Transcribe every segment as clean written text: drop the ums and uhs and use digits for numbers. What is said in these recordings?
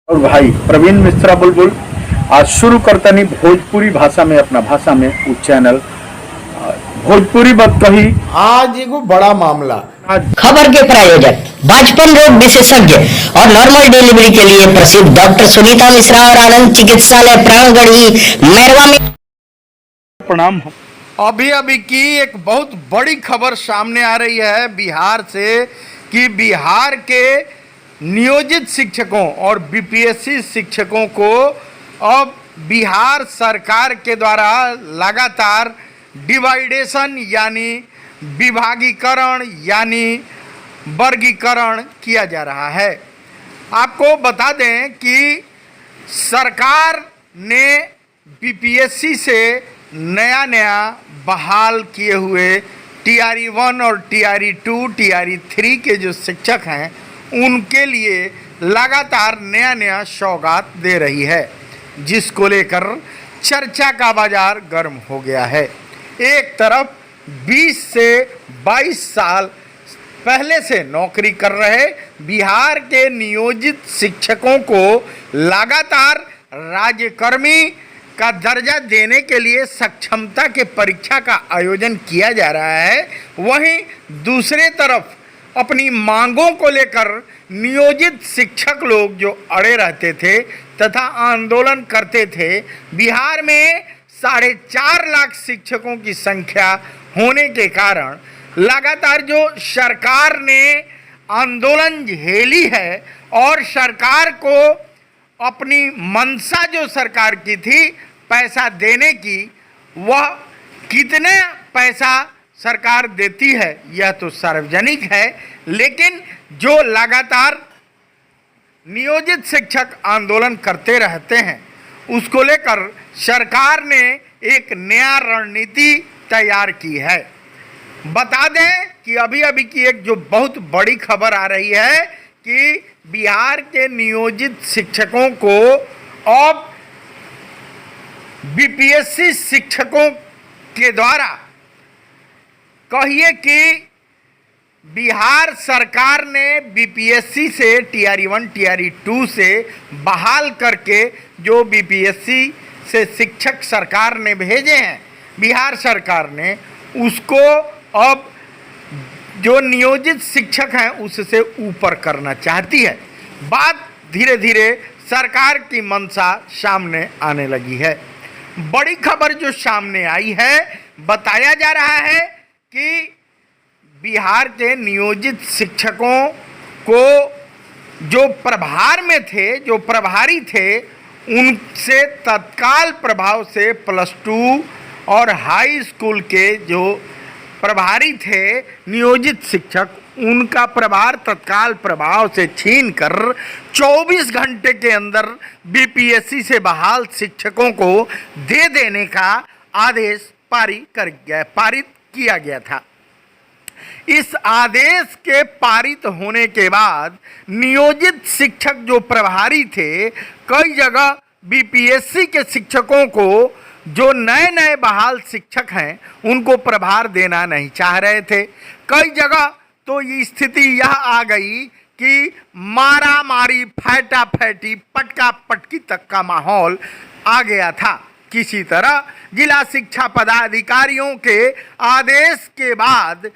और भाई प्रवीण मिश्रा बुलबुल आज शुरू करतनी भोजपुरी भाषा में अपना भाषा में उ चैनल भोजपुरी बात कही। आज एगो बड़ा मामला। आज खबर के प्रायोजक बचपन रोग विशेषज्ञ और नॉर्मल डिलीवरी के लिए प्रसिद्ध डॉक्टर सुनीता मिश्रा और आनंद चिकित्सालय प्राणगढ़ी मैरवा में प्रणाम। अभी अभी की एक बहुत बड़ी खबर सामने आ रही है बिहार से कि बिहार के नियोजित शिक्षकों और बीपीएससी शिक्षकों को अब बिहार सरकार के द्वारा लगातार डिवाइडेशन यानी विभागीकरण यानी वर्गीकरण किया जा रहा है। आपको बता दें कि सरकार ने बीपीएससी से नया नया बहाल किए हुए टीआरई 1 और टीआरई 2 टीआरई 3 के जो शिक्षक हैं उनके लिए लगातार नया नया सौगात दे रही है, जिसको लेकर चर्चा का बाजार गर्म हो गया है। एक तरफ 20 से 22 साल पहले से नौकरी कर रहे बिहार के नियोजित शिक्षकों को लगातार राज्यकर्मी का दर्जा देने के लिए सक्षमता के परीक्षा का आयोजन किया जा रहा है, वहीं दूसरे तरफ अपनी मांगों को लेकर नियोजित शिक्षक लोग जो अड़े रहते थे तथा आंदोलन करते थे। बिहार में 4.5 लाख शिक्षकों की संख्या होने के कारण लगातार जो सरकार ने आंदोलन झेली है और सरकार को अपनी मंशा जो सरकार की थी पैसा देने की, वह कितना पैसा सरकार देती है यह तो सार्वजनिक है, लेकिन जो लगातार नियोजित शिक्षक आंदोलन करते रहते हैं उसको लेकर सरकार ने एक नया रणनीति तैयार की है। बता दें कि अभी अभी की एक जो बहुत बड़ी खबर आ रही है कि बिहार के नियोजित शिक्षकों को अब बीपीएससी शिक्षकों के द्वारा कहिए कि बिहार सरकार ने बीपीएससी से टीआरई 1 टीआरई 2 से बहाल करके जो बीपीएससी से शिक्षक सरकार ने भेजे हैं बिहार सरकार ने, उसको अब जो नियोजित शिक्षक हैं उससे ऊपर करना चाहती है। बात धीरे धीरे सरकार की मंशा सामने आने लगी है। बड़ी खबर जो सामने आई है, बताया जा रहा है कि बिहार के नियोजित शिक्षकों को जो प्रभार में थे, जो प्रभारी थे, उनसे तत्काल प्रभाव से +2 और हाई स्कूल के जो प्रभारी थे नियोजित शिक्षक, उनका प्रभार तत्काल प्रभाव से छीनकर 24 घंटे के अंदर बीपीएससी से बहाल शिक्षकों को दे देने का आदेश पारित किया गया था। इस आदेश के पारित होने के बाद नियोजित शिक्षक जो प्रभारी थे, कई जगह बीपीएससी के शिक्षकों को जो नए नए बहाल शिक्षक हैं उनको प्रभार देना नहीं चाह रहे थे। कई जगह तो ये स्थिति यह आ गई कि मारा मारी, फैटा फैटी, पटका पटकी तक का माहौल आ गया था। किसी तरह जिला शिक्षा पदाधिकारियों के आदेश के बाद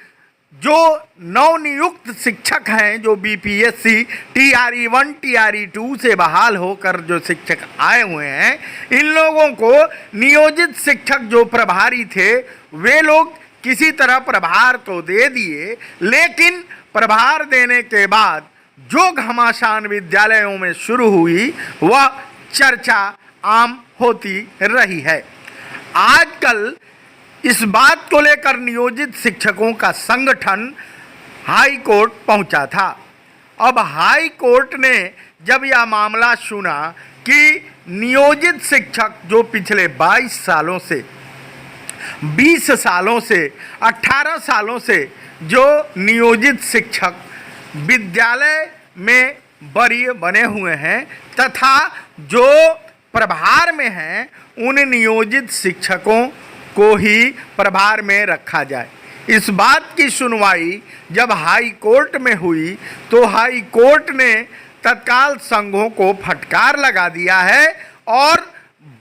जो नवनियुक्त शिक्षक हैं, जो बीपीएससी टीआरई 1 टीआरई 2 से बहाल होकर जो शिक्षक आए हुए हैं, इन लोगों को नियोजित शिक्षक जो प्रभारी थे वे लोग किसी तरह प्रभार तो दे दिए, लेकिन प्रभार देने के बाद जो घमासान विद्यालयों में शुरू हुई वह चर्चा आम होती रही है। आजकल इस बात को लेकर नियोजित शिक्षकों का संगठन हाई कोर्ट पहुंचा था। अब हाई कोर्ट ने जब यह मामला सुना कि नियोजित शिक्षक जो पिछले 22 सालों से, 20 सालों से, 18 सालों से जो नियोजित शिक्षक विद्यालय में वरीय बने हुए हैं तथा जो प्रभार में हैं, उन नियोजित शिक्षकों को ही प्रभार में रखा जाए। इस बात की सुनवाई जब हाई कोर्ट में हुई तो हाई कोर्ट ने तत्काल संघों को फटकार लगा दिया है और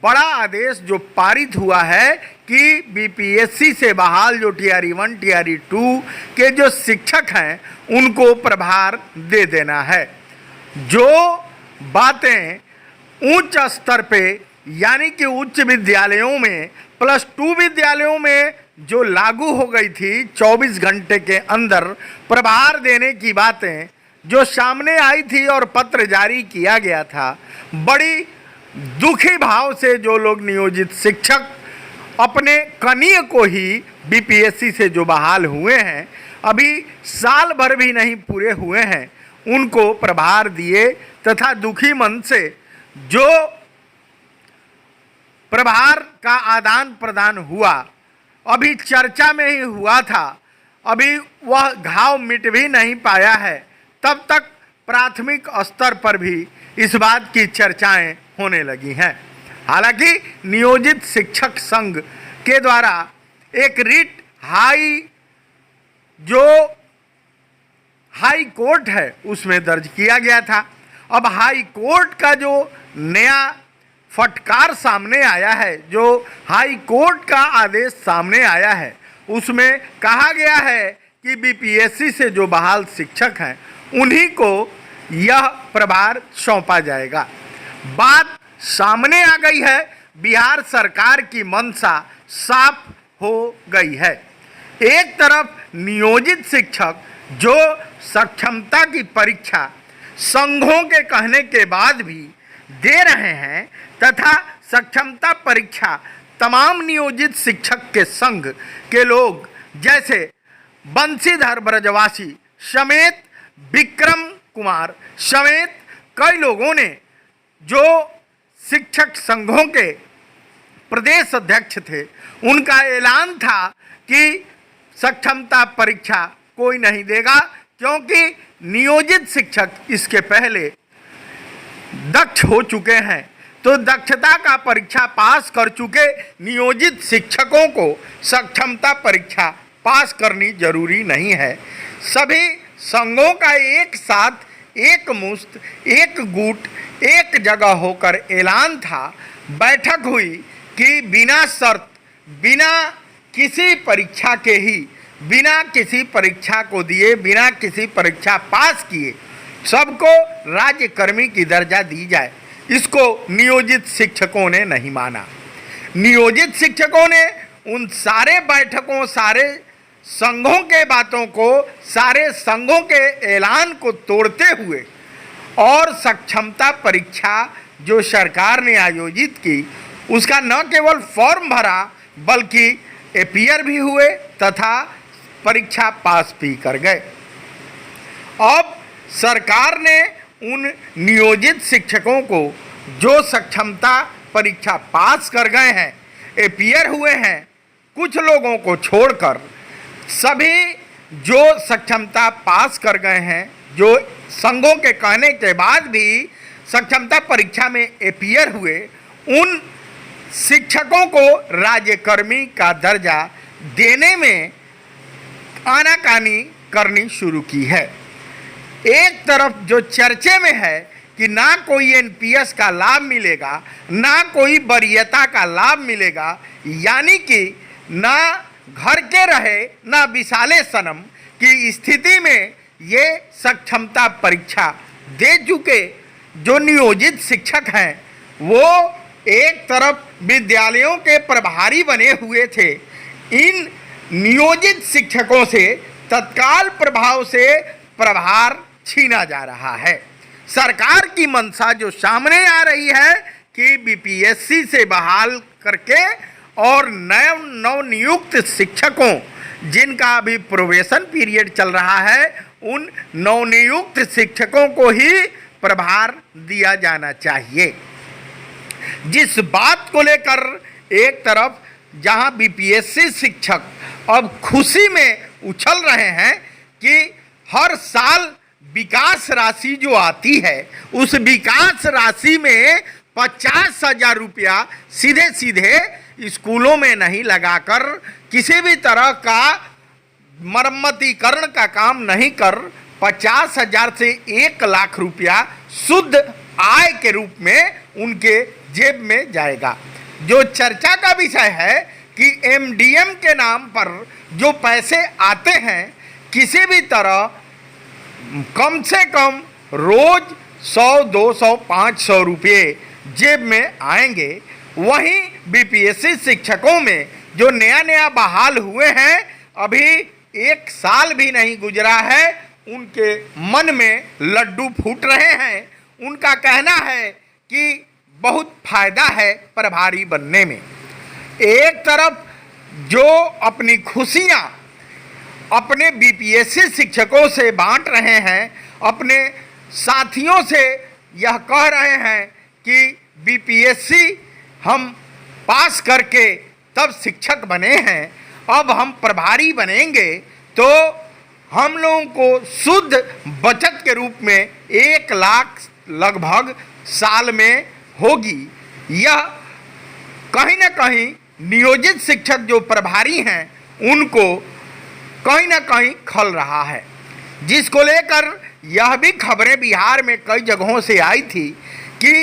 बड़ा आदेश जो पारित हुआ है कि बीपीएससी से बहाल जो टीआरई 1 टीआरई 2 के जो शिक्षक हैं उनको प्रभार दे देना है। जो बातें उच्च स्तर पे यानी कि उच्च विद्यालयों में +2 विद्यालयों में जो लागू हो गई थी 24 घंटे के अंदर प्रभार देने की बातें जो सामने आई थी और पत्र जारी किया गया था, बड़ी दुखी भाव से जो लोग नियोजित शिक्षक अपने कनीय को ही बीपीएससी से जो बहाल हुए हैं, अभी साल भर भी नहीं पूरे हुए हैं, उनको प्रभार दिए तथा दुखी मन से जो प्रभार का आदान प्रदान हुआ, अभी चर्चा में ही हुआ था, अभी वह घाव मिट भी नहीं पाया है, तब तक प्राथमिक स्तर पर भी इस बात की चर्चाएं होने लगी हैं। हालांकि नियोजित शिक्षक संघ के द्वारा एक रिट हाई कोर्ट है उसमें दर्ज किया गया था। अब हाई कोर्ट का जो नया फटकार सामने आया है, जो हाई कोर्ट का आदेश सामने आया है, उसमें कहा गया है कि बीपीएससी से जो बहाल शिक्षक हैं उन्हीं को यह प्रभार सौंपा जाएगा। बात सामने आ गई है, बिहार सरकार की मंशा साफ हो गई है। एक तरफ नियोजित शिक्षक जो सक्षमता की परीक्षा संघों के कहने के बाद भी दे रहे हैं तथा सक्षमता परीक्षा तमाम नियोजित शिक्षक के संघ के लोग जैसे बंशीधर ब्रजवासी समेत विक्रम कुमार समेत कई लोगों ने जो शिक्षक संघों के प्रदेश अध्यक्ष थे, उनका ऐलान था कि सक्षमता परीक्षा कोई नहीं देगा, क्योंकि नियोजित शिक्षक इसके पहले दक्ष हो चुके हैं। तो दक्षता का परीक्षा पास कर चुके नियोजित शिक्षकों को सक्षमता परीक्षा पास करनी जरूरी नहीं है। सभी संघों का एक साथ एक मुश्त एक गुट एक जगह होकर ऐलान था, बैठक हुई कि बिना शर्त बिना किसी परीक्षा के ही बिना किसी परीक्षा को दिए बिना किसी परीक्षा पास किए सबको राज्य कर्मी की दर्जा दी जाए। इसको नियोजित शिक्षकों ने नहीं माना। नियोजित शिक्षकों ने उन सारे बैठकों सारे संघों के बातों को सारे संघों के ऐलान को तोड़ते हुए और सक्षमता परीक्षा जो सरकार ने आयोजित की उसका न केवल फॉर्म भरा बल्कि अपीयर भी हुए तथा परीक्षा पास भी कर गए। अब सरकार ने उन नियोजित शिक्षकों को जो सक्षमता परीक्षा पास कर गए हैं अपीयर हुए हैं, कुछ लोगों को छोड़कर सभी जो सक्षमता पास कर गए हैं, जो संघों के कहने के बाद भी सक्षमता परीक्षा में अपीयर हुए, उन शिक्षकों को राज्यकर्मी का दर्जा देने में आनाकानी करनी शुरू की है। एक तरफ जो चर्चे में है कि ना कोई एनपीएस का लाभ मिलेगा ना कोई वरीयता का लाभ मिलेगा, यानी कि ना घर के रहे ना विशाले सनम की स्थिति में ये सक्षमता परीक्षा दे चुके जो नियोजित शिक्षक हैं वो एक तरफ विद्यालयों के प्रभारी बने हुए थे। इन नियोजित शिक्षकों से तत्काल प्रभाव से प्रभार छीना जा रहा है। सरकार की मंशा जो सामने आ रही है कि बीपीएससी से बहाल करके और नवनियुक्त शिक्षकों जिनका अभी प्रोबेशन पीरियड चल रहा है उन नवनियुक्त शिक्षकों को ही प्रभार दिया जाना चाहिए। जिस बात को लेकर एक तरफ जहां बीपीएससी शिक्षक अब खुशी में उछल रहे हैं कि हर साल विकास राशि जो आती है उस विकास राशि में 50,000 रुपया सीधे सीधे स्कूलों में नहीं लगाकर किसी भी तरह का मरम्मतीकरण का काम नहीं कर 50,000 से 1 लाख रुपया शुद्ध आय के रूप में उनके जेब में जाएगा। जो चर्चा का विषय है कि एमडीएम के नाम पर जो पैसे आते हैं, किसी भी तरह कम से कम रोज 100, 200, 500 रुपये जेब में आएंगे। वहीं बीपीएससी शिक्षकों में जो नया नया बहाल हुए हैं, अभी 1 साल भी नहीं गुजरा है, उनके मन में लड्डू फूट रहे हैं। उनका कहना है कि बहुत फायदा है प्रभारी बनने में। एक तरफ जो अपनी खुशियां अपने बीपीएससी शिक्षकों से बांट रहे हैं, अपने साथियों से यह कह रहे हैं कि बीपीएससी हम पास करके तब शिक्षक बने हैं, अब हम प्रभारी बनेंगे तो हम लोगों को शुद्ध बचत के रूप में 1 लाख लगभग साल में होगी। यह कहीं ना कहीं नियोजित शिक्षक जो प्रभारी हैं उनको कहीं ना कहीं खल रहा है, जिसको लेकर यह भी खबरें बिहार में कई जगहों से आई थी कि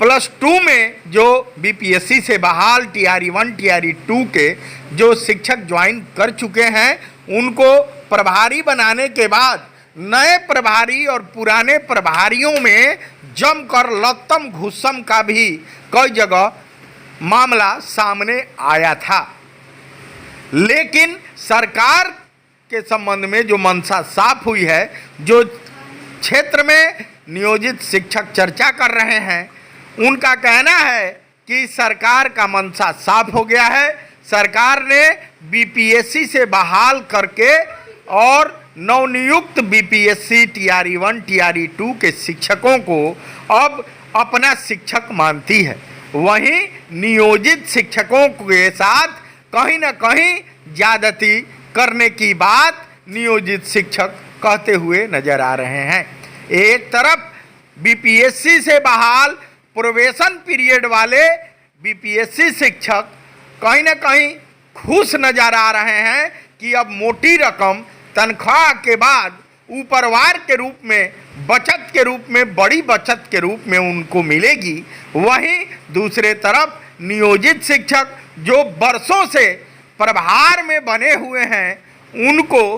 +2 में जो बीपीएससी से बहाल टीआरई 1 टीआरई 2 के जो शिक्षक ज्वाइन कर चुके हैं, उनको प्रभारी बनाने के बाद नए प्रभारी और पुराने प्रभारियों में जमकर लत्तम घुस्सम का भी कई जगह मामला सामने आया था। लेकिन सरकार के संबंध में जो मंशा साफ हुई है, जो क्षेत्र में नियोजित शिक्षक चर्चा कर रहे हैं, उनका कहना है कि सरकार का मंशा साफ हो गया है। सरकार ने बीपीएससी से बहाल करके और नवनियुक्त बीपीएससी टीआरई 1 टीआरई 2 के शिक्षकों को अब अपना शिक्षक मानती है। वहीं नियोजित शिक्षकों के साथ कहीं न कहीं ज्यादती करने की बात नियोजित शिक्षक कहते हुए नजर आ रहे हैं। एक तरफ बीपीएससी से बहाल प्रोबेशन पीरियड वाले बीपीएससी शिक्षक कहीं न कहीं खुश नजर आ रहे हैं कि अब मोटी रकम तनख्वाह के बाद ऊपरवार के रूप में, बचत के रूप में, बड़ी बचत के रूप में उनको मिलेगी। वहीं दूसरे तरफ नियोजित शिक्षक जो वर्षों से प्रभार में बने हुए हैं, उनको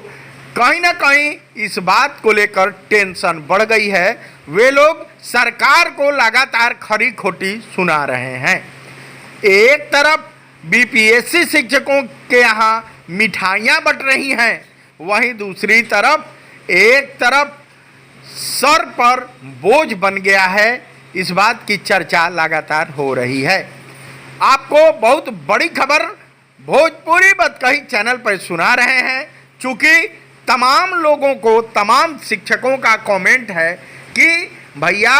कहीं ना कहीं इस बात को लेकर टेंशन बढ़ गई है। वे लोग सरकार को लगातार खरी खोटी सुना रहे हैं। एक तरफ बीपीएससी शिक्षकों के यहाँ मिठाइयाँ बट रही हैं, वहीं दूसरी तरफ एक तरफ सर पर बोझ बन गया है। इस बात की चर्चा लगातार हो रही है। आपको बहुत बड़ी खबर भोजपुरी बात कही चैनल पर सुना रहे हैं, चूँकि तमाम लोगों को, तमाम शिक्षकों का कमेंट है कि भैया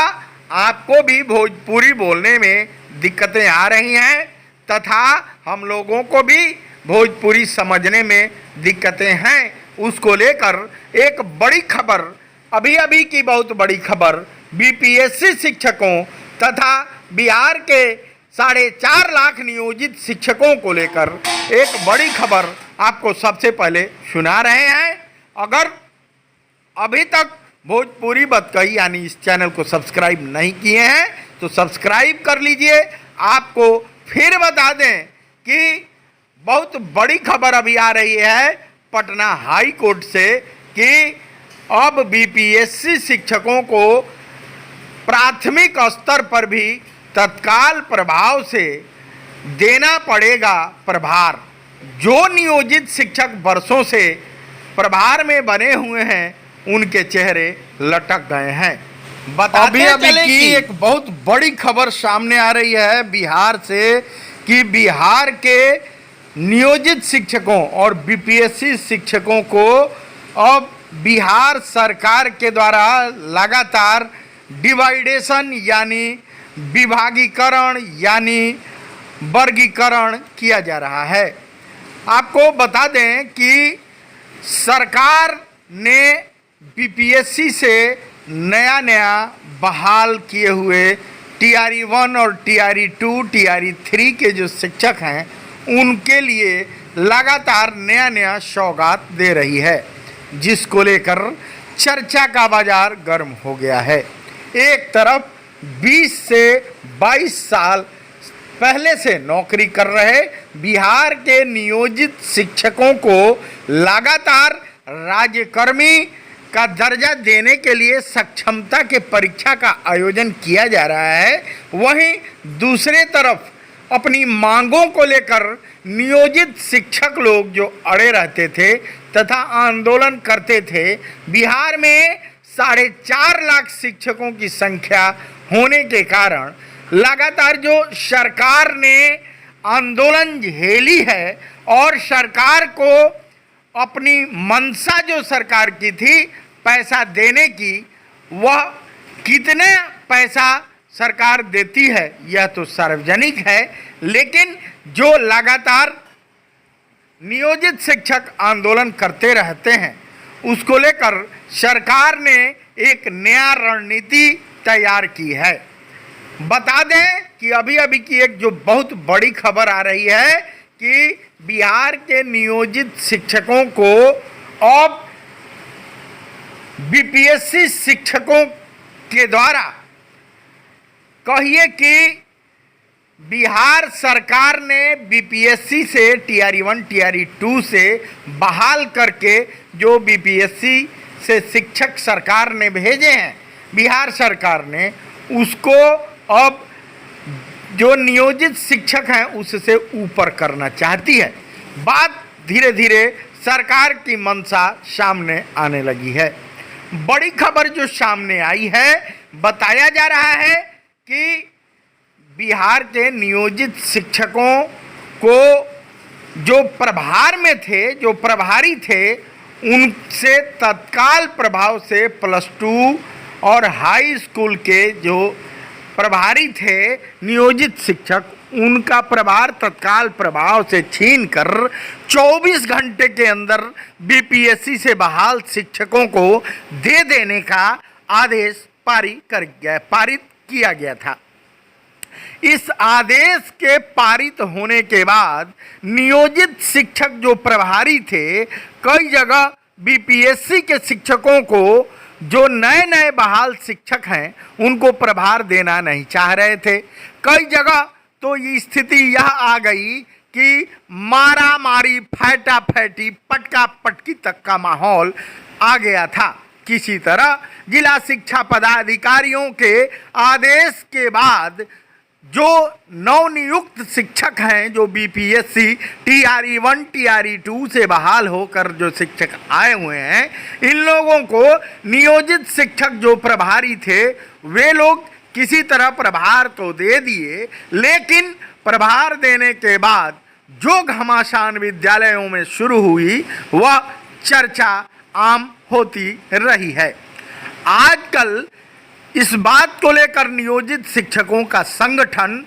आपको भी भोजपुरी बोलने में दिक्कतें आ रही हैं तथा हम लोगों को भी भोजपुरी समझने में दिक्कतें हैं। उसको लेकर एक बड़ी खबर, अभी अभी की बहुत बड़ी खबर, बीपीएससी शिक्षकों तथा बिहार के 4.5 लाख नियोजित शिक्षकों को लेकर एक बड़ी खबर आपको सबसे पहले सुना रहे हैं। अगर अभी तक भोजपुरी बात कही यानी इस चैनल को सब्सक्राइब नहीं किए हैं तो सब्सक्राइब कर लीजिए। आपको फिर बता दें कि बहुत बड़ी खबर अभी आ रही है पटना हाई कोर्ट से कि अब बीपीएससी शिक्षकों को प्राथमिक स्तर पर भी तत्काल प्रभाव से देना पड़ेगा प्रभार। जो नियोजित शिक्षक वर्षों से प्रभार में बने हुए हैं, उनके चेहरे लटक गए हैं। अभी की एक बहुत बड़ी खबर सामने आ रही है बिहार से कि बिहार के नियोजित शिक्षकों और बीपीएससी शिक्षकों को अब बिहार सरकार के द्वारा लगातार डिवाइडेशन यानी विभागीकरण यानी वर्गीकरण किया जा रहा है। आपको बता दें कि सरकार ने बीपीएससी से नया नया बहाल किए हुए टीआरई 1 और टीआरई 2, टीआरई 3 के जो शिक्षक हैं, उनके लिए लगातार नया नया सौगात दे रही है, जिसको लेकर चर्चा का बाजार गर्म हो गया है। एक तरफ 20 से 22 साल पहले से नौकरी कर रहे बिहार के नियोजित शिक्षकों को लगातार राज्यकर्मी का दर्जा देने के लिए सक्षमता के परीक्षा का आयोजन किया जा रहा है, वहीं दूसरे तरफ अपनी मांगों को लेकर नियोजित शिक्षक लोग जो अड़े रहते थे तथा आंदोलन करते थे। बिहार में 4.5 लाख शिक्षकों की संख्या होने के कारण लगातार जो सरकार ने आंदोलन झेली है और सरकार को अपनी मंशा जो सरकार की थी पैसा देने की, वह कितने पैसा सरकार देती है यह तो सार्वजनिक है, लेकिन जो लगातार नियोजित शिक्षक आंदोलन करते रहते हैं उसको लेकर सरकार ने एक नया रणनीति तैयार की है। बता दें कि अभी अभी की एक जो बहुत बड़ी खबर आ रही है कि बिहार के नियोजित शिक्षकों को अब बीपीएससी शिक्षकों के द्वारा कहिए कि बिहार सरकार ने बीपीएससी से टीआरई 1 टीआरई 2 से बहाल करके जो बीपीएससी से शिक्षक सरकार ने भेजे हैं, बिहार सरकार ने उसको अब जो नियोजित शिक्षक हैं उससे ऊपर करना चाहती है। बात धीरे धीरे सरकार की मंशा सामने आने लगी है। बड़ी खबर जो सामने आई है, बताया जा रहा है कि बिहार के नियोजित शिक्षकों को जो प्रभार में थे, जो प्रभारी थे, उनसे तत्काल प्रभाव से +2 और हाई स्कूल के जो प्रभारी थे नियोजित शिक्षक, उनका प्रभार तत्काल प्रभाव से छीनकर 24 घंटे के अंदर बीपीएससी से बहाल शिक्षकों को दे देने का आदेश पारित किया गया था। इस आदेश के पारित होने के बाद नियोजित शिक्षक जो प्रभारी थे, कई जगह बीपीएससी के शिक्षकों को जो नए नए बहाल शिक्षक हैं उनको प्रभार देना नहीं चाह रहे थे। कई जगह तो ये स्थिति यह आ गई कि मारा मारी, फैटा फैटी, पटका पटकी तक का माहौल आ गया था। किसी तरह जिला शिक्षा पदाधिकारियों के आदेश के बाद जो नवनियुक्त शिक्षक हैं, जो बीपीएससी टीआरई 1 टीआरई 2 से बहाल होकर जो शिक्षक आए हुए हैं, इन लोगों को नियोजित शिक्षक जो प्रभारी थे वे लोग किसी तरह प्रभार तो दे दिए, लेकिन प्रभार देने के बाद जो घमासान विद्यालयों में शुरू हुई वह चर्चा आम होती रही है। आजकल इस बात को लेकर नियोजित शिक्षकों का संगठन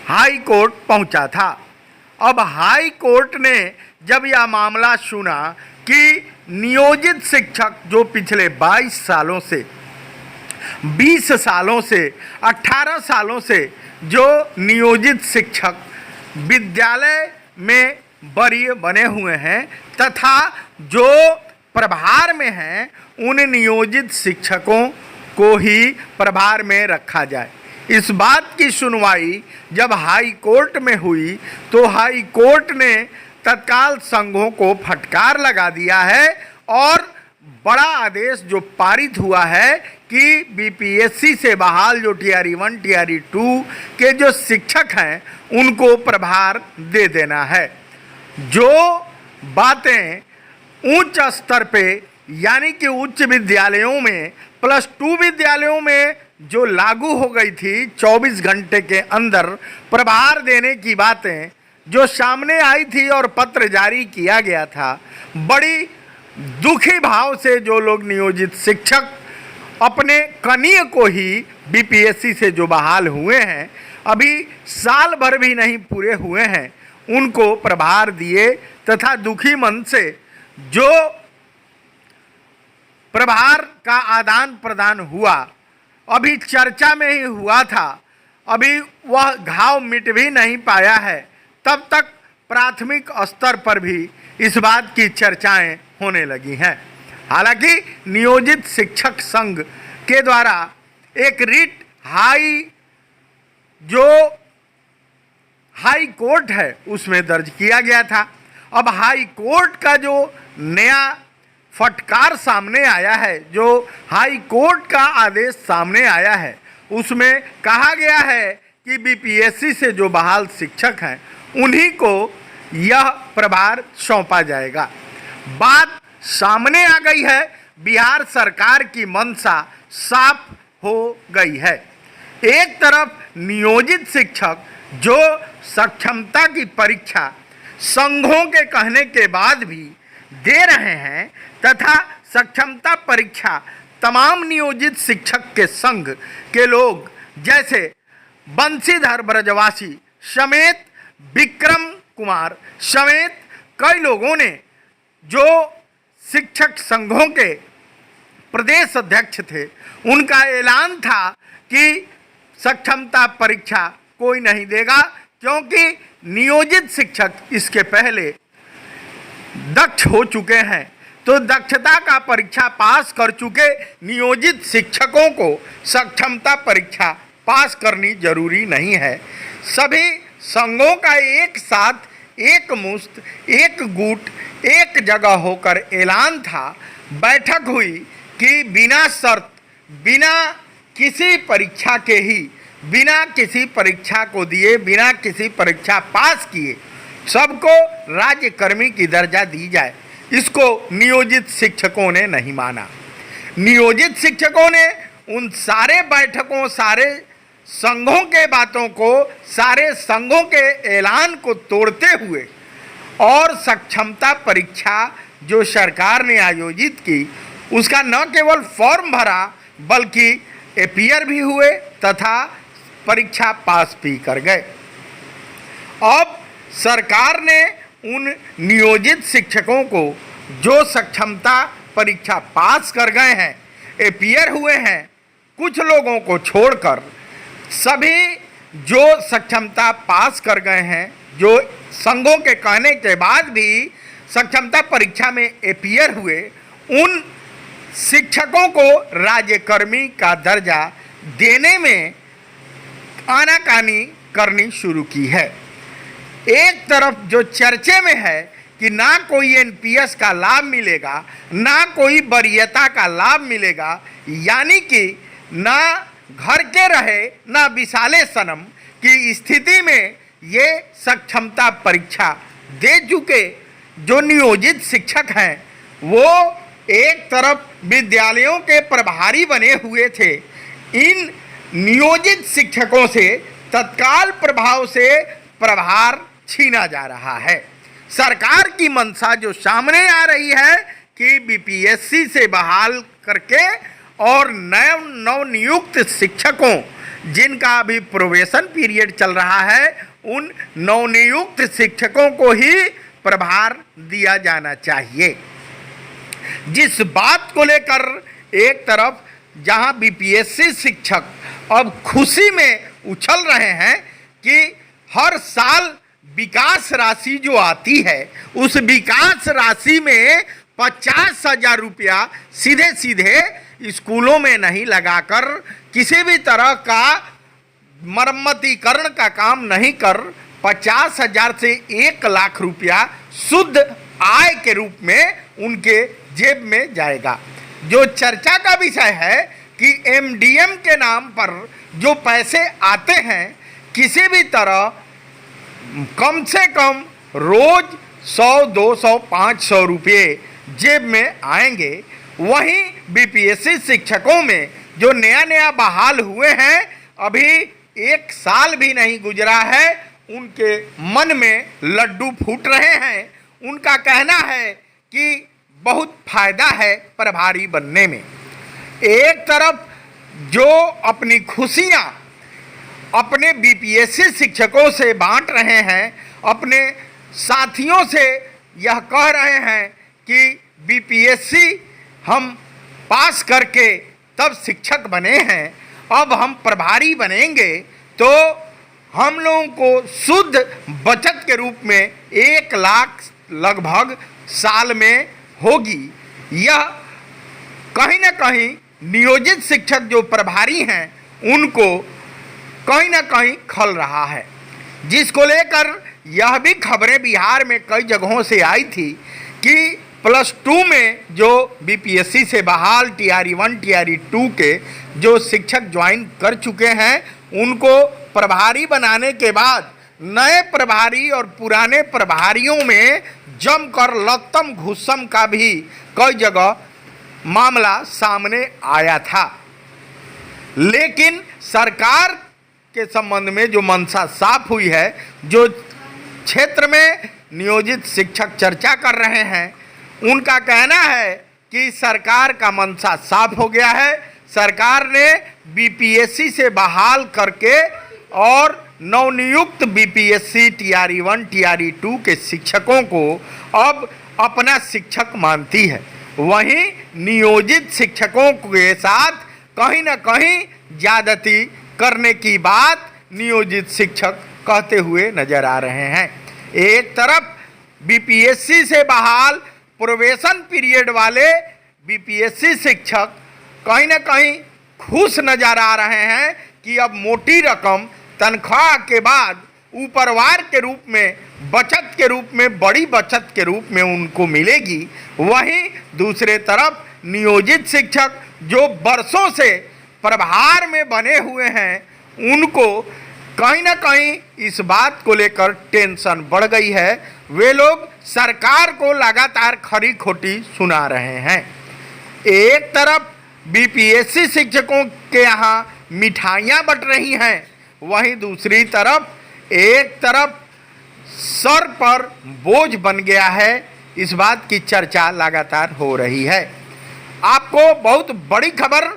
हाई कोर्ट पहुंचा था। अब हाई कोर्ट ने जब यह मामला सुना कि नियोजित शिक्षक जो पिछले 22 सालों से, 20 सालों से, 18 सालों से जो नियोजित शिक्षक विद्यालय में वरीय बने हुए हैं तथा जो प्रभार में हैं, उन नियोजित शिक्षकों को ही प्रभार में रखा जाए। इस बात की सुनवाई जब हाई कोर्ट में हुई तो हाई कोर्ट ने तत्काल संघों को फटकार लगा दिया है और बड़ा आदेश जो पारित हुआ है कि बीपीएससी से बहाल जो टीआरई 1 टीआरई 2 के जो शिक्षक हैं उनको प्रभार दे देना है। जो बातें उच्च स्तर पे यानी कि उच्च विद्यालयों में, +2 विद्यालयों में जो लागू हो गई थी 24 घंटे के अंदर प्रभार देने की बातें जो सामने आई थी और पत्र जारी किया गया था, बड़ी दुखी भाव से जो लोग नियोजित शिक्षक अपने कनीय को ही बीपीएससी से जो बहाल हुए हैं, अभी साल भर भी नहीं पूरे हुए हैं, उनको प्रभार दिए तथा दुखी मन से जो प्रभार का आदान प्रदान हुआ, अभी चर्चा में ही हुआ था, अभी वह घाव मिट भी नहीं पाया है, तब तक प्राथमिक स्तर पर भी इस बात की चर्चाएं होने लगी हैं। हालांकि नियोजित शिक्षक संघ के द्वारा एक रिट जो हाई कोर्ट है उसमें दर्ज किया गया था। अब हाई कोर्ट का जो नया फटकार सामने आया है, जो हाई कोर्ट का आदेश सामने आया है, उसमें कहा गया है कि बीपीएससी से जो बहाल शिक्षक हैं उन्हीं को यह प्रभार सौंपा जाएगा। बात सामने आ गई है, बिहार सरकार की मंशा साफ हो गई है। एक तरफ नियोजित शिक्षक जो सक्षमता की परीक्षा संघों के कहने के बाद भी दे रहे हैं तथा सक्षमता परीक्षा तमाम नियोजित शिक्षक के संघ के लोग जैसे बंशीधर ब्रजवासी समेत विक्रम कुमार समेत कई लोगों ने जो शिक्षक संघों के प्रदेश अध्यक्ष थे, उनका ऐलान था कि सक्षमता परीक्षा कोई नहीं देगा, क्योंकि नियोजित शिक्षक इसके पहले दक्ष हो चुके हैं। तो दक्षता का परीक्षा पास कर चुके नियोजित शिक्षकों को सक्षमता परीक्षा पास करनी जरूरी नहीं है। सभी संघों का एक साथ, एक मुश्त, एक गुट, एक जगह होकर ऐलान था। बैठक हुई कि बिना शर्त, बिना किसी परीक्षा के ही, बिना किसी परीक्षा को दिए, बिना किसी परीक्षा पास किए सबको राज्यकर्मी की दर्जा दी जाए। इसको नियोजित शिक्षकों ने नहीं माना। नियोजित शिक्षकों ने उन सारे बैठकों, सारे संघों के बातों को, सारे संघों के ऐलान को तोड़ते हुए और सक्षमता परीक्षा जो सरकार ने आयोजित की उसका न केवल फॉर्म भरा बल्कि अपीयर भी हुए तथा परीक्षा पास भी कर गए। अब सरकार ने उन नियोजित शिक्षकों को जो सक्षमता परीक्षा पास कर गए हैं, अपीयर हुए हैं, कुछ लोगों को छोड़कर सभी जो सक्षमता पास कर गए हैं, जो संघों के कहने के बाद भी सक्षमता परीक्षा में अपीयर हुए, उन शिक्षकों को राज्यकर्मी का दर्जा देने में आनाकानी करनी शुरू की है। एक तरफ जो चर्चे में है कि ना कोई एनपीएस का लाभ मिलेगा, ना कोई वरीयता का लाभ मिलेगा, यानी कि ना घर के रहे ना विशाले सनम की स्थिति में ये सक्षमता परीक्षा दे चुके जो नियोजित शिक्षक हैं, वो एक तरफ विद्यालयों के प्रभारी बने हुए थे। इन नियोजित शिक्षकों से तत्काल प्रभाव से प्रभार छीना जा रहा है। सरकार की मंशा जो सामने आ रही है कि बीपीएससी से बहाल करके और नवनियुक्त शिक्षकों जिनका अभी प्रोबेशन पीरियड चल रहा है, उन नवनियुक्त शिक्षकों को ही प्रभार दिया जाना चाहिए। जिस बात को लेकर एक तरफ जहां बीपीएससी शिक्षक अब खुशी में उछल रहे हैं कि हर साल विकास राशि जो आती है उस विकास राशि में 50,000 रुपया सीधे सीधे स्कूलों में नहीं लगाकर, किसी भी तरह का मरम्मतीकरण का काम नहीं कर 50,000 से 1 लाख रुपया शुद्ध आय के रूप में उनके जेब में जाएगा। जो चर्चा का विषय है कि एमडीएम के नाम पर जो पैसे आते हैं, किसी भी तरह कम से कम रोज 100, 200, 500 रुपये जेब में आएंगे। वहीं बीपीएससी शिक्षकों में जो नया नया बहाल हुए हैं, अभी 1 साल भी नहीं गुजरा है, उनके मन में लड्डू फूट रहे हैं। उनका कहना है कि बहुत फायदा है प्रभारी बनने में। एक तरफ जो अपनी खुशियां अपने बीपीएससी शिक्षकों से बांट रहे हैं, अपने साथियों से यह कह रहे हैं कि बीपीएससी हम पास करके तब शिक्षक बने हैं, अब हम प्रभारी बनेंगे तो हम लोगों को शुद्ध बचत के रूप में 1 लाख लगभग साल में होगी। यह कहीं ना कहीं नियोजित शिक्षक जो प्रभारी हैं उनको कहीं ना कहीं खल रहा है, जिसको लेकर यह भी खबरें बिहार में कई जगहों से आई थी कि +2 में जो बीपीएससी से बहाल टीआरई 1 टीआरई 2 के जो शिक्षक ज्वाइन कर चुके हैं उनको प्रभारी बनाने के बाद नए प्रभारी और पुराने प्रभारियों में जमकर लत्तम घुस्सम का भी कई जगह मामला सामने आया था। लेकिन सरकार के संबंध में जो मंशा साफ हुई है, जो क्षेत्र में नियोजित शिक्षक चर्चा कर रहे हैं, उनका कहना है कि सरकार का मंशा साफ हो गया है। सरकार ने बीपीएससी से बहाल करके और नवनियुक्त बीपीएससी टीआरई 1 टीआरई 2 के शिक्षकों को अब अपना शिक्षक मानती है। वहीं नियोजित शिक्षकों के साथ कहीं न कहीं ज्यादती करने की बात नियोजित शिक्षक कहते हुए नजर आ रहे हैं। एक तरफ बीपीएससी से बहाल प्रोबेशन पीरियड वाले बीपीएससी शिक्षक कहीं न कहीं खुश नजर आ रहे हैं कि अब मोटी रकम तनख्वाह के बाद ऊपरवार के रूप में, बचत के रूप में, बड़ी बचत के रूप में उनको मिलेगी। वहीं दूसरे तरफ नियोजित शिक्षक जो वर्षों से प्रभार में बने हुए हैं, उनको कहीं ना कहीं इस बात को लेकर टेंशन बढ़ गई है। वे लोग सरकार को लगातार खरी खोटी सुना रहे हैं। एक तरफ बीपीएससी शिक्षकों के यहाँ मिठाइयाँ बंट रही हैं, वहीं दूसरी तरफ एक तरफ सर पर बोझ बन गया है। इस बात की चर्चा लगातार हो रही है। आपको बहुत बड़ी खबर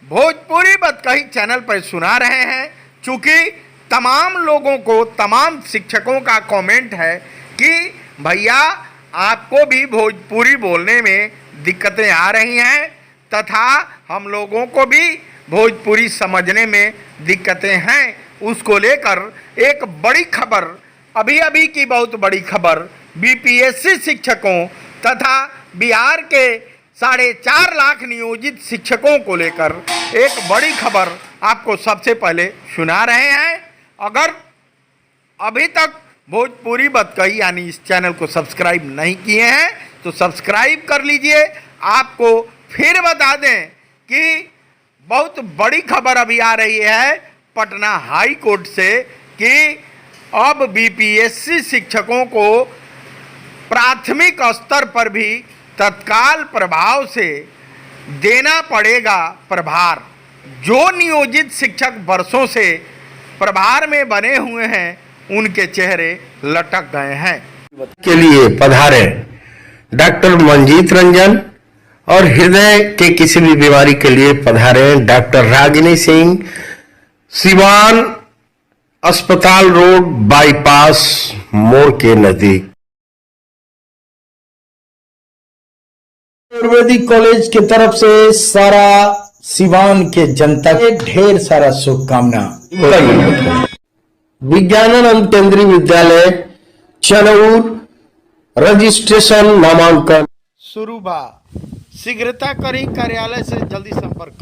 भोजपुरी बतकही चैनल पर सुना रहे हैं, चूँकि तमाम लोगों को, तमाम शिक्षकों का कमेंट है कि भैया आपको भी भोजपुरी बोलने में दिक्कतें आ रही हैं तथा हम लोगों को भी भोजपुरी समझने में दिक्कतें हैं। उसको लेकर एक बड़ी खबर, अभी की बहुत बड़ी खबर बीपीएससी शिक्षकों तथा बिहार के 4.5 लाख नियोजित शिक्षकों को लेकर एक बड़ी खबर आपको सबसे पहले सुना रहे हैं। अगर अभी तक भोजपुरी बतकही यानी इस चैनल को सब्सक्राइब नहीं किए हैं तो सब्सक्राइब कर लीजिए। आपको फिर बता दें कि बहुत बड़ी खबर अभी आ रही है पटना हाई कोर्ट से कि अब बीपीएससी शिक्षकों को प्राथमिक स्तर पर भी तत्काल प्रभाव से देना पड़ेगा प्रभार। जो नियोजित शिक्षक वर्षों से प्रभार में बने हुए हैं, उनके चेहरे लटक गए हैं। के लिए पधारे डॉक्टर मंजीत रंजन और हृदय के किसी भी बीमारी के लिए पधारे डॉक्टर रागिनी सिंह, सिवान अस्पताल रोड बाईपास मोड़ के नजदीक। आयुर्वेदिक कॉलेज की तरफ से सारा सिवान के जनता के ढेर सारा शुभकामना। विज्ञानानंद केंद्रीय विद्यालय चनौर रजिस्ट्रेशन नामांकन शुरू बा। शीघ्रता करी, कार्यालय से जल्दी संपर्क करी।